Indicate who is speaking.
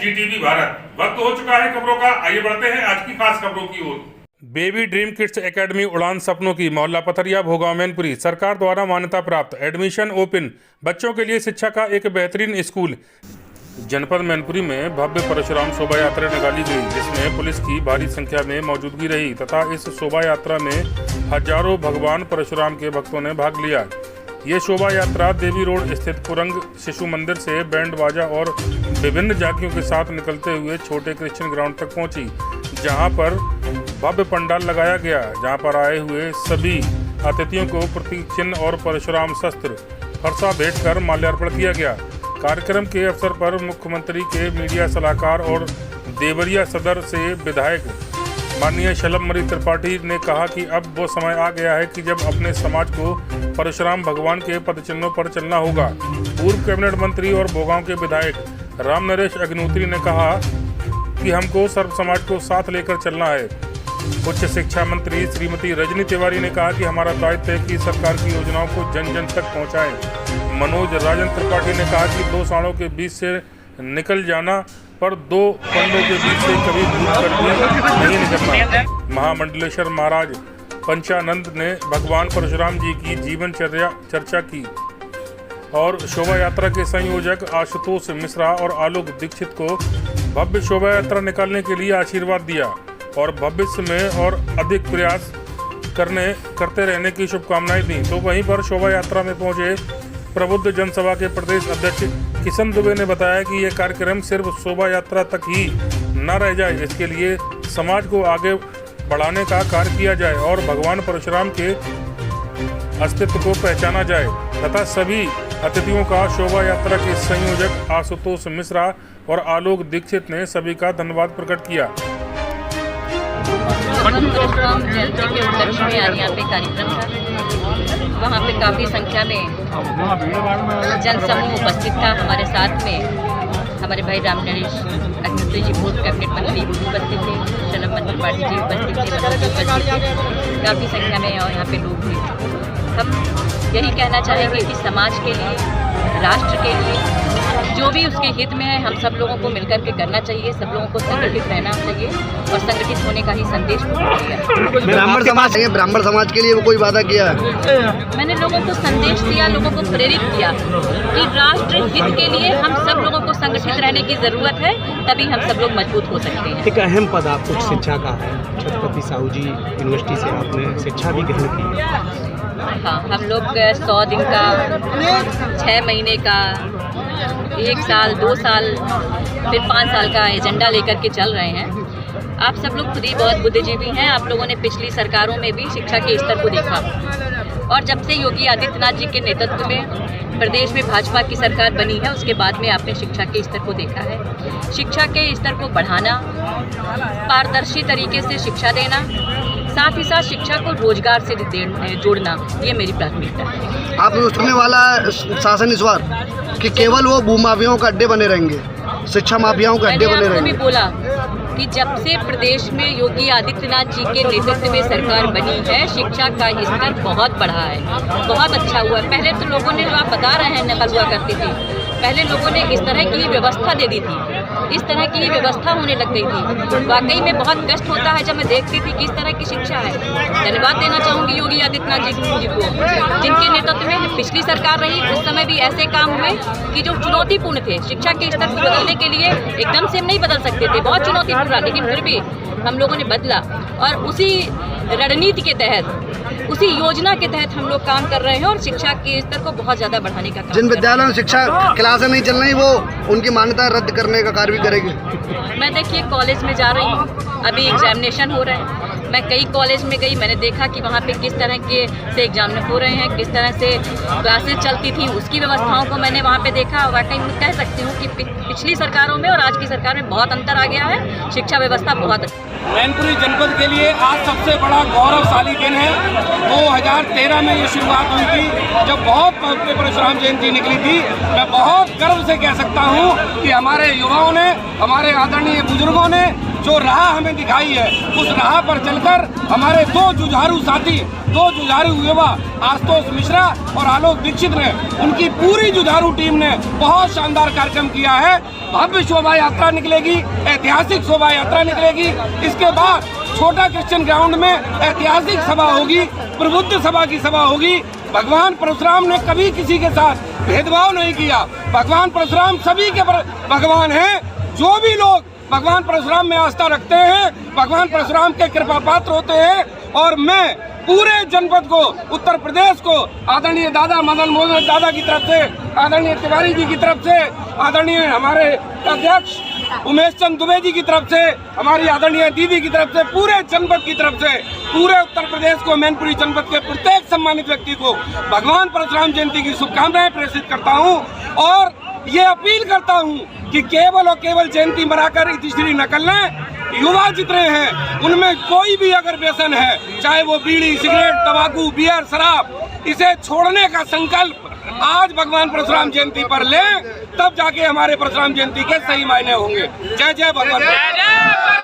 Speaker 1: GTV Bharat. वक्त हो चुका है खबरों का, आइए बढ़ते हैं आज की खास खबरों की ओर। बेबी ड्रीम किड्स एकेडमी उड़ान सपनों की, मोहल्ला पथरिया, भोगांव, मैनपुरी। सरकार द्वारा मान्यता प्राप्त, एडमिशन ओपन, बच्चों के लिए शिक्षा का एक बेहतरीन स्कूल। जनपद मैनपुरी में भव्य परशुराम शोभा यात्रा निकाली गई, जिसमें पुलिस की भारी संख्या में मौजूदगी रही तथा इस शोभा यात्रा में हजारों भगवान परशुराम के भक्तों ने भाग लिया। ये शोभा यात्रा देवी रोड स्थित कुरंग शिशु मंदिर से बैंड बाजा और विभिन्न झांकियों के साथ निकलते हुए छोटे क्रिश्चियन ग्राउंड तक पहुंची, जहां पर भव्य पंडाल लगाया गया, जहां पर आए हुए सभी अतिथियों को प्रतीक चिन्ह और परशुराम शस्त्र फरसा भेंट कर माल्यार्पण किया गया। कार्यक्रम के अवसर पर मुख्यमंत्री के मीडिया सलाहकार और देवरिया सदर से विधायक माननीय शलभमणि त्रिपाठी ने कहा कि अब वो समय आ गया है कि जब अपने समाज को परशुराम भगवान के पदचिन्हों पर चलना होगा। पूर्व कैबिनेट मंत्री और भोगांव के विधायक राम नरेश अग्निहोत्री ने कहा कि हमको सर्व समाज को साथ लेकर चलना है। उच्च शिक्षा मंत्री श्रीमती रजनी तिवारी ने कहा कि हमारा दायित्व है कि सरकार की योजनाओं को जन जन तक पहुंचाएं। मनोज राजन त्रिपाठी ने कहा कि दो सालों के बीच से निकल जाना पर दो पंडों के बीच से कभी दूर कर नहीं निकलना। महामंडलेश्वर महाराज पंचानंद ने भगवान परशुराम जी की जीवन चर्चा की और शोभा यात्रा के संयोजक आशुतोष मिश्रा और आलोक दीक्षित को भव्य शोभा यात्रा निकालने के लिए आशीर्वाद दिया और भविष्य में और अधिक प्रयास करते रहने की शुभकामनाएं दी। तो वहीं पर शोभा यात्रा में पहुंचे प्रबुद्ध जनसभा के प्रदेश अध्यक्ष किशन दुबे ने बताया कि यह कार्यक्रम सिर्फ शोभा यात्रा तक ही न रह जाए, इसके लिए समाज को आगे बढ़ाने का कार्य किया जाए और भगवान परशुराम के अस्तित्व को पहचाना जाए तथा सभी अतिथियों का शोभा यात्रा के संयोजक आशुतोष मिश्रा और आलोक दीक्षित ने सभी का धन्यवाद प्रकट किया।
Speaker 2: यहाँ पे कार्यक्रम था, वहाँ पे काफ़ी संख्या में जनसमूह उपस्थित था। हमारे साथ में हमारे भाई राम नरेश अग्निहोत्री जी पूर्व कैबिनेट मंत्री उपस्थित थे, शलभमणि त्रिपाठी जी उपस्थित थे, उपस्थित थे। काफ़ी संख्या में और यहाँ पे लोग थे। हम यही कहना चाहेंगे कि समाज के लिए, राष्ट्र के लिए, जो भी उसके हित में है, हम सब लोगों को मिलकर के करना चाहिए। सब लोगों को संगठित रहना चाहिए और संगठित होने का ही संदेश
Speaker 3: ब्राह्मण समाज के लिए वो कोई वादा किया?
Speaker 2: मैंने लोगों को संदेश दिया, लोगों को प्रेरित किया कि राष्ट्र हित के लिए हम सब लोगों को संगठित रहने की जरूरत है, तभी हम सब लोग मजबूत हो सकते हैं।
Speaker 4: एक अहम पद आप उच्च शिक्षा का है, छत्रपति साहू जी यूनिवर्सिटी से आपने शिक्षा भी ग्रहण की।
Speaker 2: हाँ, हम लोग 100 दिन का, 6 महीने का, 1 साल, 2 साल, फिर 5 साल का एजेंडा लेकर के चल रहे हैं। आप सब लोग खुद ही बहुत बुद्धिजीवी हैं। आप लोगों ने पिछली सरकारों में भी शिक्षा के स्तर को देखा और जब से योगी आदित्यनाथ जी के नेतृत्व में प्रदेश में भाजपा की सरकार बनी है, उसके बाद में आपने शिक्षा के स्तर को देखा है। शिक्षा के स्तर को बढ़ाना, पारदर्शी तरीके से शिक्षा देना, साथ ही साथ शिक्षा को रोजगार से जोड़ना, ये मेरी प्राथमिकता है।
Speaker 3: आप सुनने वाला शासन इस बार कि केवल वो भूमाफियाओं का अड्डे बने रहेंगे, शिक्षा माफियाओं का अड्डे बने रहेंगे।
Speaker 2: मैंने आपको भी बोला कि जब से प्रदेश में योगी आदित्यनाथ जी के नेतृत्व में सरकार बनी है, शिक्षा का स्तर बहुत बढ़ा है, बहुत अच्छा हुआ है। पहले तो लोगों ने, जो आप बता रहे हैं, नकल हुआ करती थी, पहले लोगों ने इस तरह की व्यवस्था दे दी थी, इस तरह की व्यवस्था होने लग गई थी। वाकई में बहुत कष्ट होता है जब मैं देखती थी किस तरह की शिक्षा है। धन्यवाद देना चाहूँगी योगी आदित्यनाथ जी को, जिनके नेतृत्व में पिछली सरकार रही, उस समय भी ऐसे काम हुए कि जो चुनौतीपूर्ण थे। शिक्षा के स्तर को बदलने के लिए एकदम से हम नहीं बदल सकते थे, बहुत चुनौतीपूर्ण, लेकिन फिर भी हम लोगों ने बदला और उसी रणनीति के तहत, उसी योजना के तहत हम लोग काम कर रहे हैं और शिक्षा के स्तर को बहुत ज़्यादा बढ़ाने का काम।
Speaker 3: जिन विद्यालयों में शिक्षा क्लासें नहीं चल रही, वो उनकी मान्यता रद्द करने का कार्य भी करेगी।
Speaker 2: मैं देखिए कॉलेज में जा रही हूँ, अभी एग्जामिनेशन हो रहे हैं। मैं कई कॉलेज में गई, मैंने देखा कि वहाँ पे किस तरह के से एग्जाम हो रहे हैं, किस तरह से क्लासेस चलती थी, उसकी व्यवस्थाओं को मैंने वहाँ पे देखा। वाकई में कह सकती हूँ कि पिछली सरकारों में और आज की सरकार में बहुत अंतर आ गया है। शिक्षा व्यवस्था बहुत अच्छी।
Speaker 5: मैनपुरी जनपद के लिए आज सबसे बड़ा गौरवशाली दिन है। 2013 में ये शुरुआत हुई थी, जब बहुत पवित्र परशुराम जयंती निकली थी। मैं बहुत गर्व से कह सकता हूँ कि हमारे युवाओं ने, हमारे आदरणीय बुजुर्गों ने जो राह हमें दिखाई है, उस राह पर चलकर हमारे दो जुझारू साथी, दो जुझारू युवा आशुतोष मिश्रा और आलोक दीक्षित ने, उनकी पूरी जुझारू टीम ने बहुत शानदार कार्यक्रम किया है। भव्य शोभा यात्रा निकलेगी, ऐतिहासिक शोभा यात्रा निकलेगी। इसके बाद छोटा क्रिश्चियन ग्राउंड में ऐतिहासिक सभा होगी, प्रबुद्ध सभा की सभा होगी। भगवान परशुराम ने कभी किसी के साथ भेदभाव नहीं किया। भगवान परशुराम सभी के भगवान हैं। जो भी लोग भगवान परशुराम में आस्था रखते हैं, भगवान परशुराम के कृपा पात्र होते हैं। और मैं पूरे जनपद को, उत्तर प्रदेश को आदरणीय दादा मदन मोहन दादा की तरफ से, आदरणीय तिवारी जी की तरफ से, आदरणीय हमारे अध्यक्ष उमेश चंद दुबे जी की तरफ से, हमारी आदरणीय दीदी की तरफ से, पूरे जनपद की तरफ से, पूरे उत्तर प्रदेश को, मैनपुरी जनपद के प्रत्येक सम्मानित व्यक्ति को भगवान परशुराम जयंती की शुभकामनाएं प्रेषित करता हूं। और ये अपील करता हूं कि केवल और केवल जयंती मनाकर इतिश्री न कर लें। युवा जितने हैं उनमें कोई भी अगर व्यसन है, चाहे वो बीड़ी, सिगरेट, तंबाकू, बियर, शराब, इसे छोड़ने का संकल्प आज भगवान परशुराम जयंती पर लें, तब जाके हमारे परशुराम जयंती के सही मायने होंगे। जय जय भगवान।